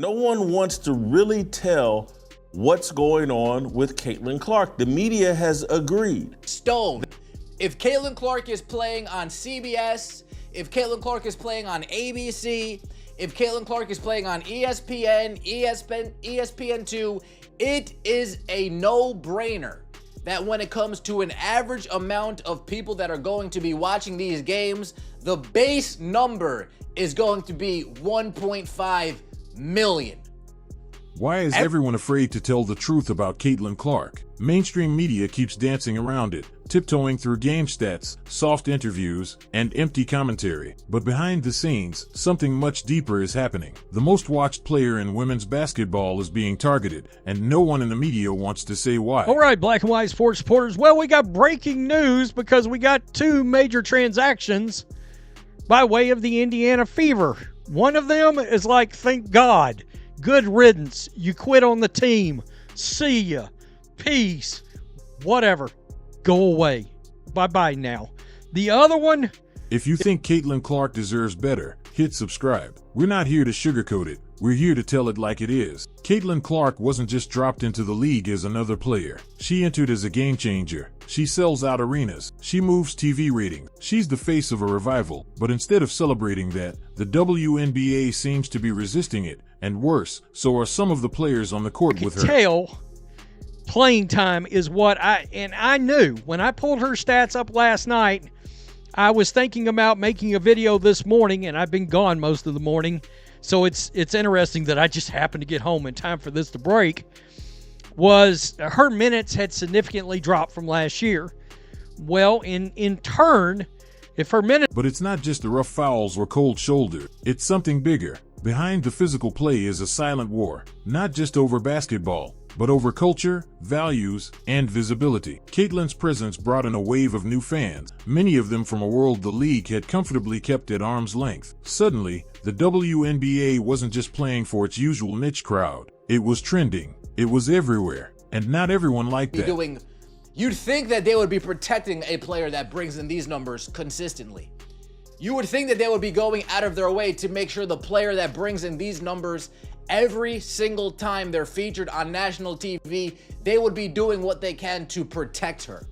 No one wants to really tell what's going on with Caitlin Clark. The media has agreed. Stone. If Caitlin Clark is playing on CBS, if Caitlin Clark is playing on ABC, if Caitlin Clark is playing on ESPN, ESPN2, it is a no-brainer that when it comes to an average amount of people that are going to be watching these games, the base number is going to be 1.5 million. Why is everyone afraid to tell the truth about Caitlin Clark? Mainstream media keeps dancing around it, tiptoeing through game stats, soft interviews, and empty commentary. But behind the scenes, something much deeper is happening. The most watched player in women's basketball is being targeted, and no one in the media wants to say why. All right, Black and White Sports supporters. Well, we got breaking news because we got two major transactions by way of the Indiana Fever. One of them is like, thank God. Good riddance. You quit on the team. See ya. Peace. Whatever. Go away. Bye-bye now. The other one... If you think Caitlin Clark deserves better, hit subscribe. We're not here to sugarcoat it. We're here to tell it like it is. Caitlin Clark wasn't just dropped into the league as another player. She entered as a game changer. She sells out arenas. She moves TV ratings. She's the face of a revival. But instead of celebrating that, the WNBA seems to be resisting it. And worse, so are some of the players on the court with her. Playing time is what I knew. When I pulled her stats up last night, I was thinking about making a video this morning, and I've been gone most of the morning. So it's interesting that I just happened to get home in time for this to break. Was her minutes had significantly dropped from last year. Well, in turn, if her minutes... But it's not just the rough fouls or cold shoulder. It's something bigger. Behind the physical play is a silent war, not just over basketball, but over culture, values, and visibility. Caitlin's presence brought in a wave of new fans, many of them from a world the league had comfortably kept at arm's length. Suddenly, the WNBA wasn't just playing for its usual niche crowd. It was trending. It was everywhere. And not everyone liked that. You'd think that they would be protecting a player that brings in these numbers consistently. You would think that they would be going out of their way to make sure the player that brings in these numbers every single time they're featured on national TV, they would be doing what they can to protect her.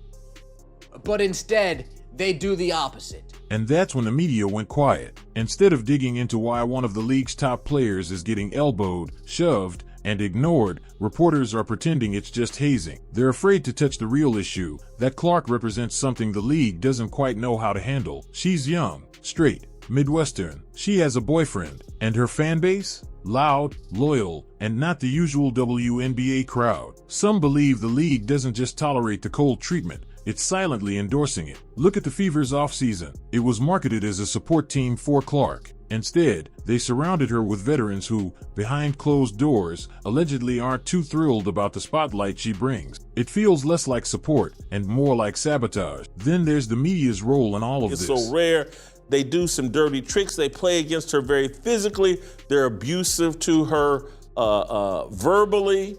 But instead, they do the opposite. And that's when the media went quiet. Instead of digging into why one of the league's top players is getting elbowed, shoved, and ignored, reporters are pretending it's just hazing. They're afraid to touch the real issue, that Clark represents something the league doesn't quite know how to handle. She's young, straight, Midwestern. She has a boyfriend. And her fan base? Loud, loyal, and not the usual WNBA crowd. Some believe the league doesn't just tolerate the cold treatment, it's silently endorsing it. Look at the Fever's offseason. It was marketed as a support team for Clark. Instead, they surrounded her with veterans who, behind closed doors, allegedly aren't too thrilled about the spotlight she brings. It feels less like support and more like sabotage. Then there's the media's role in all of this. It's so rare. They do some dirty tricks. They play against her very physically. They're abusive to her verbally,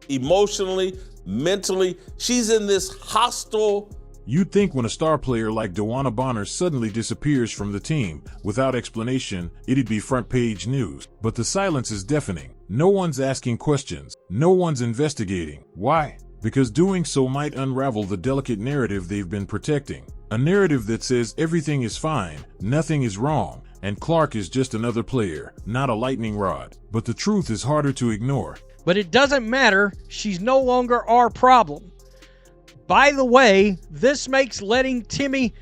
emotionally, mentally. She's in this hostile... You'd think when a star player like DeWanna suddenly disappears from the team, without explanation, it'd be front page news. But the silence is deafening. No one's asking questions. No one's investigating. Why? Because doing so might unravel the delicate narrative they've been protecting. A narrative that says everything is fine, nothing is wrong, and Clark is just another player, not a lightning rod. But the truth is harder to ignore. But it doesn't matter. She's no longer our problem. By the way, this makes letting Timmy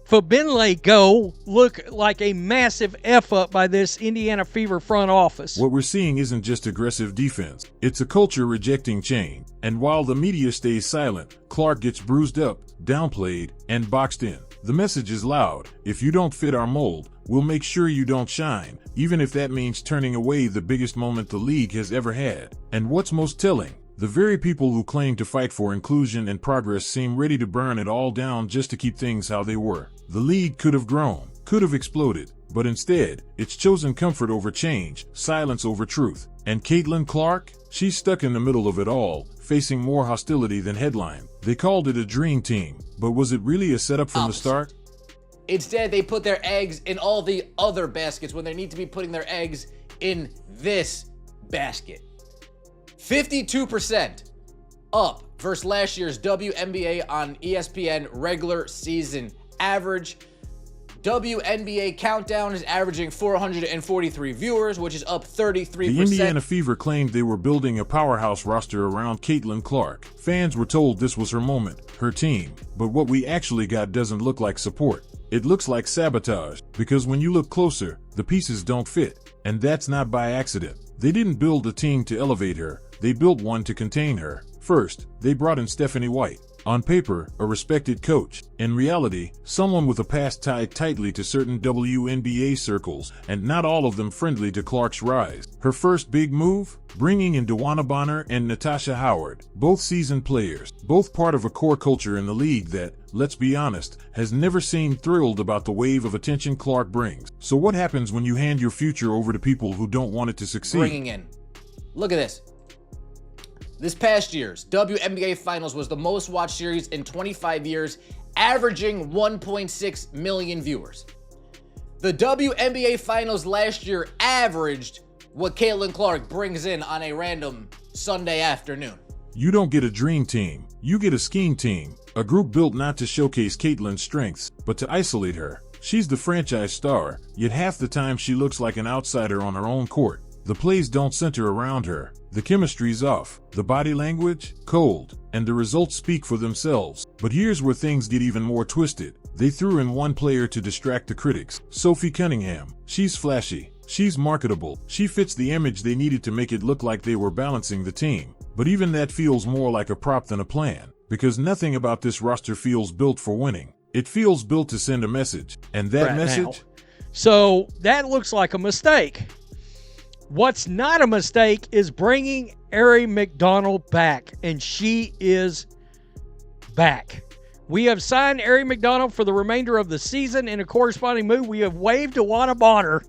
Fabinley go look like a massive F-up by this Indiana Fever front office. What we're seeing isn't just aggressive defense. It's a culture rejecting change. And while the media stays silent, Clark gets bruised up, downplayed, and boxed in. The message is loud. If you don't fit our mold, we'll make sure you don't shine, even if that means turning away the biggest moment the league has ever had. And what's most telling? The very people who claim to fight for inclusion and progress seem ready to burn it all down just to keep things how they were. The league could have grown, could have exploded, but instead, it's chosen comfort over change, silence over truth. And Caitlin Clark? She's stuck in the middle of it all, facing more hostility than headline. They called it a dream team, but was it really a setup from the start? Instead, they put their eggs in all the other baskets when they need to be putting their eggs in this basket. 52% up versus last year's WNBA on ESPN regular season average. WNBA Countdown is averaging 443 viewers, which is up 33%. The Indiana Fever claimed they were building a powerhouse roster around Caitlin Clark. Fans were told this was her moment, her team. But what we actually got doesn't look like support. It looks like sabotage, because when you look closer, the pieces don't fit. And that's not by accident. They didn't build a team to elevate her, they built one to contain her. First, they brought in Stephanie White. On paper, a respected coach. In reality, someone with a past tied tightly to certain WNBA circles, and not all of them friendly to Clark's rise. Her first big move? Bringing in DeWanna and Natasha Howard, both seasoned players, both part of a core culture in the league that, let's be honest, has never seemed thrilled about the wave of attention Clark brings. So what happens when you hand your future over to people who don't want it to succeed? Bringing in. Look at this. This past year's WNBA Finals was the most watched series in 25 years, averaging 1.6 million viewers. The WNBA Finals last year averaged what Caitlin Clark brings in on a random Sunday afternoon. You don't get a dream team, you get a scheme team, a group built not to showcase Caitlin's strengths, but to isolate her. She's the franchise star, yet half the time she looks like an outsider on her own court. The plays don't center around her. The chemistry's off, the body language, cold, and the results speak for themselves. But here's where things get even more twisted. They threw in one player to distract the critics, Sophie Cunningham. She's flashy, she's marketable, she fits the image they needed to make it look like they were balancing the team. But even that feels more like a prop than a plan, because nothing about this roster feels built for winning. It feels built to send a message, and that message? So that looks like a mistake. What's not a mistake is bringing Aari McDonald back, and she is back. We have signed Aari McDonald for the remainder of the season. In a corresponding move, we have waived DeWanna Bonner.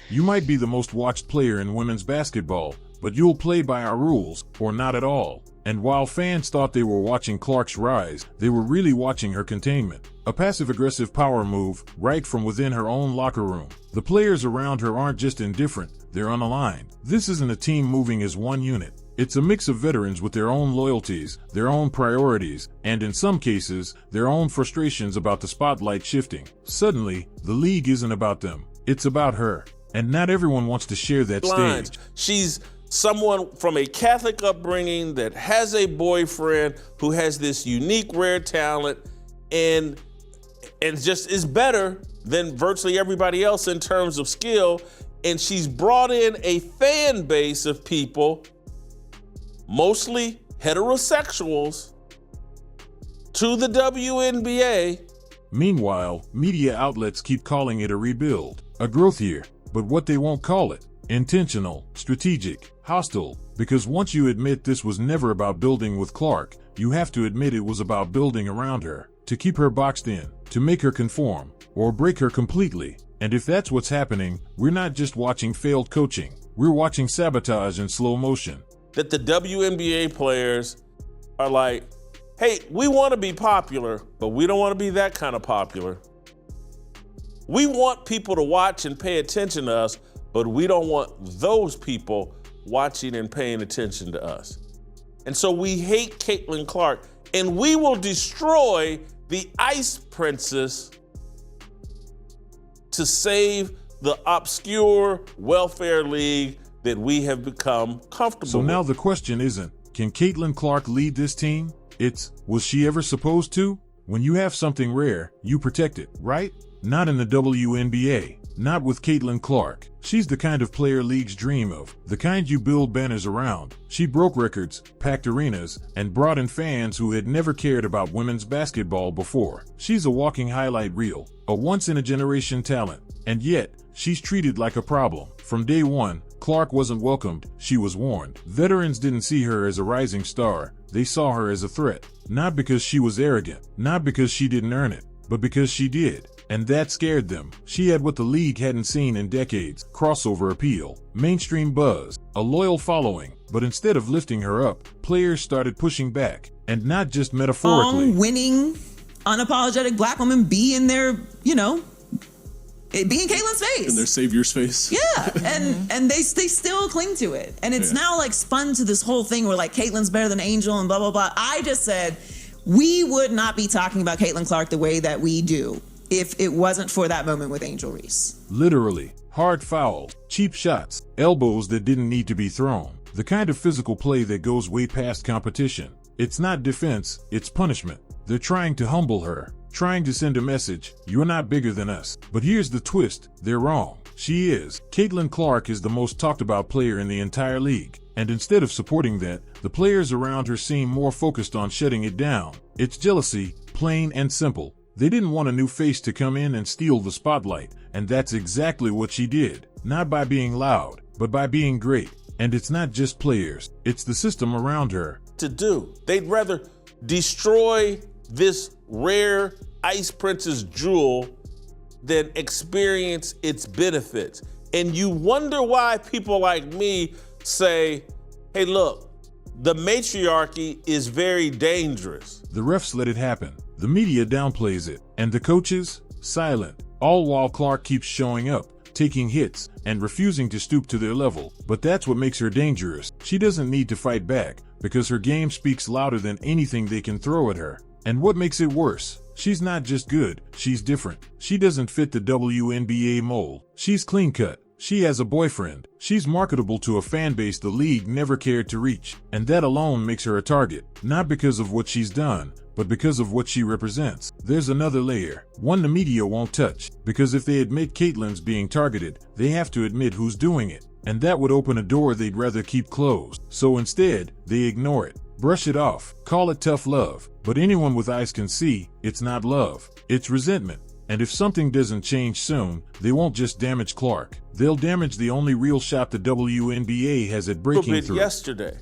You might be the most watched player in women's basketball, but you'll play by our rules, or not at all. And while fans thought they were watching Clark's rise, they were really watching her containment. A passive-aggressive power move, right from within her own locker room. The players around her aren't just indifferent, they're unaligned. This isn't a team moving as one unit. It's a mix of veterans with their own loyalties, their own priorities, and in some cases, their own frustrations about the spotlight shifting. Suddenly, the league isn't about them. It's about her. And not everyone wants to share that stage. She's someone from a Catholic upbringing that has a boyfriend who has this unique, rare talent and just is better than virtually everybody else in terms of skill. And she's brought in a fan base of people, mostly heterosexuals, to the WNBA. Meanwhile, media outlets keep calling it a rebuild, a growth year. But what they won't call it: intentional, strategic, hostile. Because once you admit this was never about building with Clark, you have to admit it was about building around her, to keep her boxed in, to make her conform, or break her completely. And if that's what's happening, we're not just watching failed coaching, we're watching sabotage in slow motion. That the WNBA players are like, hey, we want to be popular, but we don't want to be that kind of popular. We want people to watch and pay attention to us, but we don't want those people watching and paying attention to us. And so we hate Caitlin Clark, and we will destroy the Ice Princess to save the obscure welfare league that we have become comfortable So now with. the question isn't, can Caitlin Clark lead this team? It's, was she ever supposed to? When you have something rare, you protect it, right? Not in the WNBA. Not with Caitlin Clark. She's the kind of player leagues dream of, the kind you build banners around. She broke records, packed arenas, and brought in fans who had never cared about women's basketball before. She's a walking highlight reel, a once-in-a-generation talent. And yet, she's treated like a problem. From day one, Clark wasn't welcomed, she was warned. Veterans didn't see her as a rising star, they saw her as a threat. Not because she was arrogant, not because she didn't earn it, but because she did. And that scared them. She had what the league hadn't seen in decades: crossover appeal, mainstream buzz, a loyal following. But instead of lifting her up, players started pushing back. And not just metaphorically. Winning, unapologetic black woman be in their, it be in Caitlin's face. In their savior's face. Yeah, and they still cling to it. And it's now like spun to this whole thing where like Caitlin's better than Angel and blah, blah, blah. I just said we would not be talking about Caitlin Clark the way that we do if it wasn't for that moment with Angel Reese. Literally, hard fouls, cheap shots, elbows that didn't need to be thrown. The kind of physical play that goes way past competition. It's not defense, it's punishment. They're trying to humble her, trying to send a message, you're not bigger than us. But here's the twist, they're wrong. She is. Caitlin Clark is the most talked about player in the entire league. And instead of supporting that, the players around her seem more focused on shutting it down. It's jealousy, plain and simple. They didn't want a new face to come in and steal the spotlight, and that's exactly what she did. Not by being loud, but by being great. And it's not just players, it's the system around her. To do. They'd rather destroy this rare Ice Princess jewel than experience its benefits. And you wonder why people like me say, hey, look, the matriarchy is very dangerous. The refs let it happen. The media downplays it. And the coaches? Silent. All while Clark keeps showing up, taking hits, and refusing to stoop to their level. But that's what makes her dangerous. She doesn't need to fight back, because her game speaks louder than anything they can throw at her. And what makes it worse? She's not just good, she's different. She doesn't fit the WNBA mold. She's clean-cut. She has a boyfriend. She's marketable to a fan base the league never cared to reach. And that alone makes her a target, not because of what she's done, but because of what she represents. There's another layer, one the media won't touch, because if they admit Caitlin's being targeted, they have to admit who's doing it. And that would open a door they'd rather keep closed. So instead, they ignore it, brush it off, call it tough love. But anyone with eyes can see, it's not love, it's resentment. And if something doesn't change soon, they won't just damage Clark. They'll damage the only real shot the WNBA has at breaking through. Yesterday,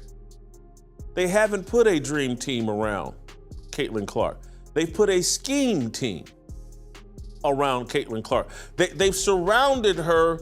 they haven't put a dream team around Caitlin Clark. They've put a scheme team around Caitlin Clark. They've surrounded her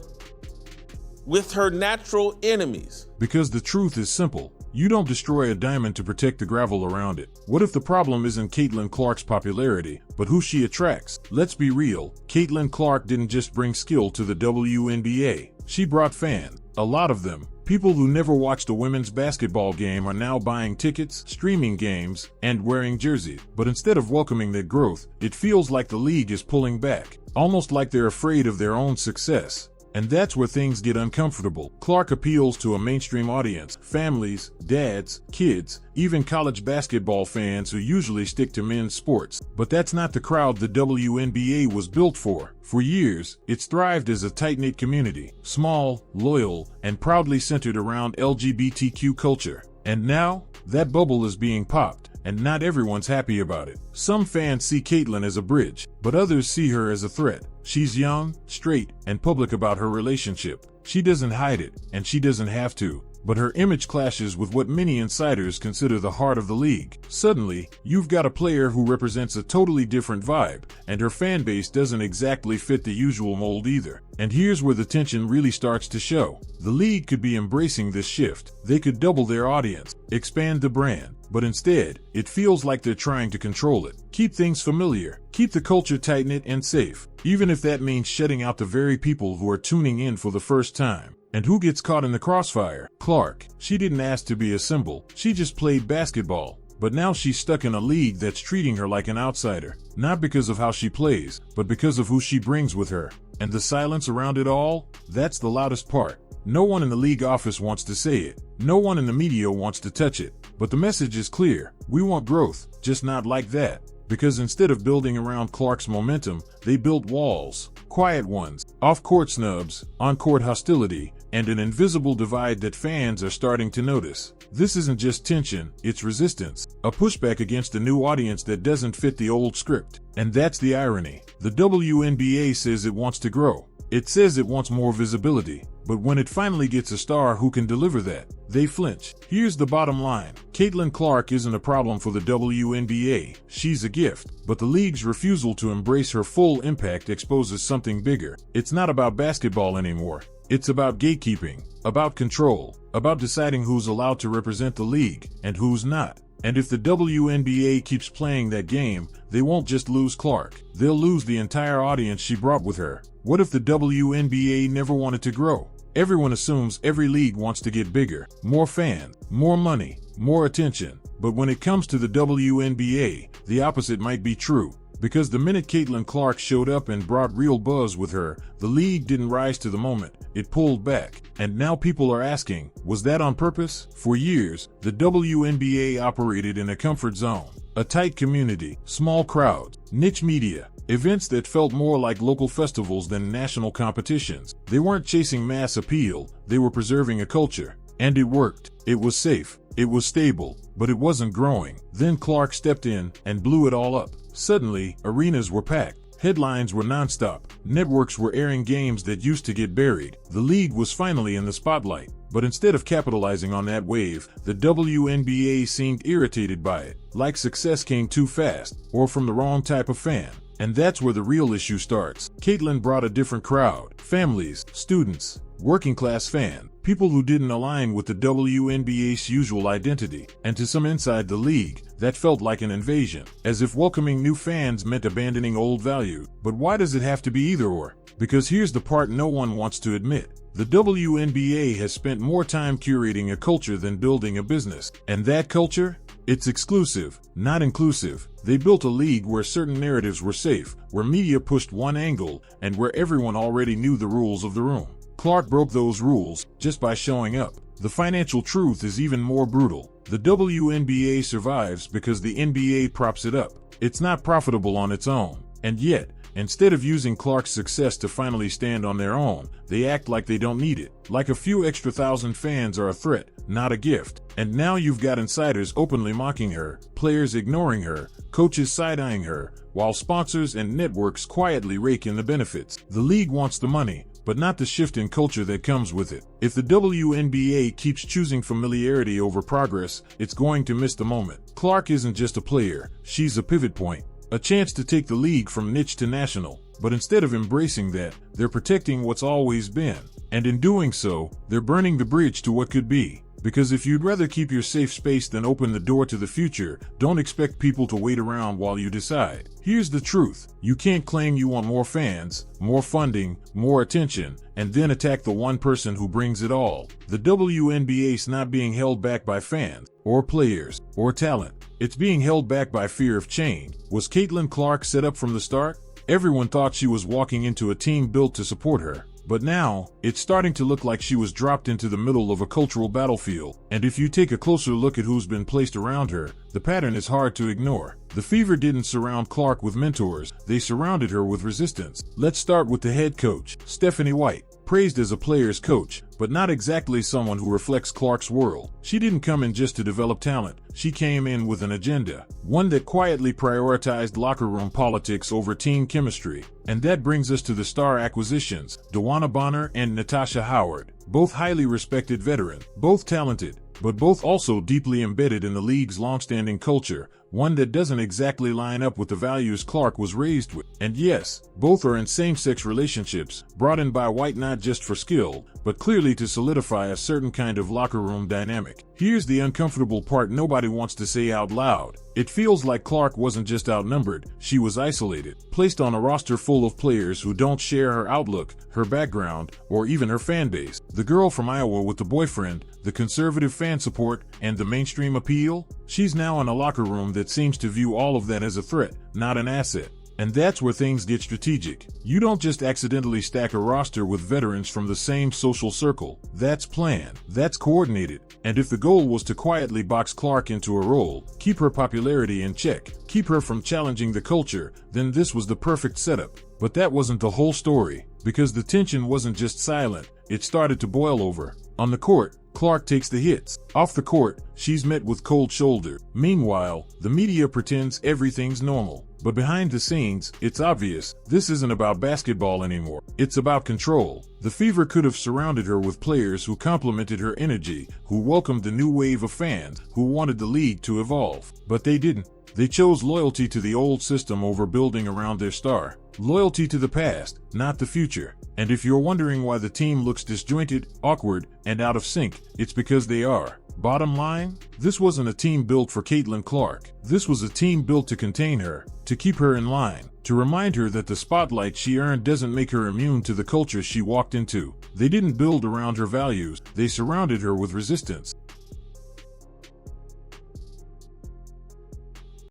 with her natural enemies. Because the truth is simple. You don't destroy a diamond to protect the gravel around it. What if the problem isn't Caitlin Clark's popularity, but who she attracts? Let's be real, Caitlin Clark didn't just bring skill to the WNBA. She brought fans, a lot of them. People who never watched a women's basketball game are now buying tickets, streaming games, and wearing jerseys. But instead of welcoming that growth, it feels like the league is pulling back, almost like they're afraid of their own success. And that's where things get uncomfortable. Clark appeals to a mainstream audience, families, dads, kids, even college basketball fans who usually stick to men's sports. But that's not the crowd the WNBA was built for. For years, it's thrived as a tight-knit community, small, loyal, and proudly centered around LGBTQ culture. And now, that bubble is being popped, and not everyone's happy about it. Some fans see Caitlin as a bridge, but others see her as a threat. She's young, straight, and public about her relationship. She doesn't hide it, and she doesn't have to. But her image clashes with what many insiders consider the heart of the league. Suddenly, you've got a player who represents a totally different vibe, and her fan base doesn't exactly fit the usual mold either. And here's where the tension really starts to show. The league could be embracing this shift. They could double their audience, expand the brand. But instead, it feels like they're trying to control it. Keep things familiar. Keep the culture tight-knit and safe. Even if that means shutting out the very people who are tuning in for the first time. And who gets caught in the crossfire? Clark. She didn't ask to be a symbol. She just played basketball. But now she's stuck in a league that's treating her like an outsider. Not because of how she plays, but because of who she brings with her. And the silence around it all? That's the loudest part. No one in the league office wants to say it. No one in the media wants to touch it. But the message is clear. We want growth, just not like that. Because instead of building around Clark's momentum, they built walls. Quiet ones, off-court snubs, on-court hostility, and an invisible divide that fans are starting to notice. This isn't just tension, it's resistance. A pushback against a new audience that doesn't fit the old script. And that's the irony. The WNBA says it wants to grow. It says it wants more visibility. But when it finally gets a star who can deliver that, they flinch. Here's the bottom line. Caitlin Clark isn't a problem for the WNBA. She's a gift. But the league's refusal to embrace her full impact exposes something bigger. It's not about basketball anymore. It's about gatekeeping, about control, about deciding who's allowed to represent the league and who's not. And if the WNBA keeps playing that game, they won't just lose Clark. They'll lose the entire audience she brought with her. What if the WNBA never wanted to grow? Everyone assumes every league wants to get bigger, more fans, more money, more attention. But when it comes to the WNBA, the opposite might be true. Because the minute Caitlin Clark showed up and brought real buzz with her, the league didn't rise to the moment. It pulled back. And now people are asking, was that on purpose? For years, the WNBA operated in a comfort zone. A tight community, small crowds, niche media, events that felt more like local festivals than national competitions. They weren't chasing mass appeal, they were preserving a culture. And it worked. It was safe. It was stable. But it wasn't growing. Then Clark stepped in and blew it all up. Suddenly, arenas were packed. Headlines were nonstop. Networks were airing games that used to get buried. The league was finally in the spotlight. But instead of capitalizing on that wave, the WNBA seemed irritated by it. Like success came too fast, or from the wrong type of fan. And that's where the real issue starts. Caitlin brought a different crowd. Families, students, working class fans. People who didn't align with the WNBA's usual identity, and to some inside the league, that felt like an invasion, as if welcoming new fans meant abandoning old values. But why does it have to be either or? Because here's the part no one wants to admit. The WNBA has spent more time curating a culture than building a business. And that culture? It's exclusive, not inclusive. They built a league where certain narratives were safe, where media pushed one angle, and where everyone already knew the rules of the room. Clark broke those rules just by showing up. The financial truth is even more brutal. The WNBA survives because the NBA props it up. It's not profitable on its own. And yet, instead of using Clark's success to finally stand on their own, they act like they don't need it. Like a few extra thousand fans are a threat, not a gift. And now you've got insiders openly mocking her, players ignoring her, coaches side-eyeing her, while sponsors and networks quietly rake in the benefits. The league wants the money, but not the shift in culture that comes with it. If the WNBA keeps choosing familiarity over progress, it's going to miss the moment. Clark isn't just a player, she's a pivot point, a chance to take the league from niche to national. But instead of embracing that, they're protecting what's always been. And in doing so, they're burning the bridge to what could be. Because if you'd rather keep your safe space than open the door to the future, don't expect people to wait around while you decide. Here's the truth. You can't claim you want more fans, more funding, more attention, and then attack the one person who brings it all. The WNBA's not being held back by fans, or players, or talent. It's being held back by fear of change. Was Caitlin Clark set up from the start? Everyone thought she was walking into a team built to support her. But now, it's starting to look like she was dropped into the middle of a cultural battlefield. And if you take a closer look at who's been placed around her, the pattern is hard to ignore. The Fever didn't surround Clark with mentors, they surrounded her with resistance. Let's start with the head coach, Stephanie White. Praised as a player's coach, but not exactly someone who reflects Clark's world. She didn't come in just to develop talent. She came in with an agenda, one that quietly prioritized locker room politics over team chemistry. And that brings us to the star acquisitions, DeWanna and Natasha Howard, both highly respected veterans, both talented, but both also deeply embedded in the league's long-standing culture, one that doesn't exactly line up with the values Clark was raised with. And yes, both are in same-sex relationships, brought in by White not just for skill, but clearly to solidify a certain kind of locker room dynamic. Here's the uncomfortable part nobody wants to say out loud. It feels like Clark wasn't just outnumbered, she was isolated, placed on a roster full of players who don't share her outlook, her background, or even her fan base. The girl from Iowa with the boyfriend, the conservative fan support, and the mainstream appeal? She's now in a locker room that seems to view all of that as a threat, not an asset. And that's where things get strategic. You don't just accidentally stack a roster with veterans from the same social circle. That's planned. That's coordinated. And if the goal was to quietly box Clark into a role, keep her popularity in check, keep her from challenging the culture, then this was the perfect setup. But that wasn't the whole story, because the tension wasn't just silent, it started to boil over. On the court, Clark takes the hits. Off the court, she's met with cold shoulder. Meanwhile, the media pretends everything's normal. But behind the scenes, it's obvious, this isn't about basketball anymore. It's about control. The Fever could have surrounded her with players who complimented her energy, who welcomed the new wave of fans, who wanted the league to evolve. But they didn't. They chose loyalty to the old system over building around their star. Loyalty to the past, not the future. And if you're wondering why the team looks disjointed, awkward, and out of sync, it's because they are. Bottom line, this wasn't a team built for Caitlin Clark. This was a team built to contain her, to keep her in line, to remind her that the spotlight she earned doesn't make her immune to the culture she walked into. They didn't build around her values, they surrounded her with resistance.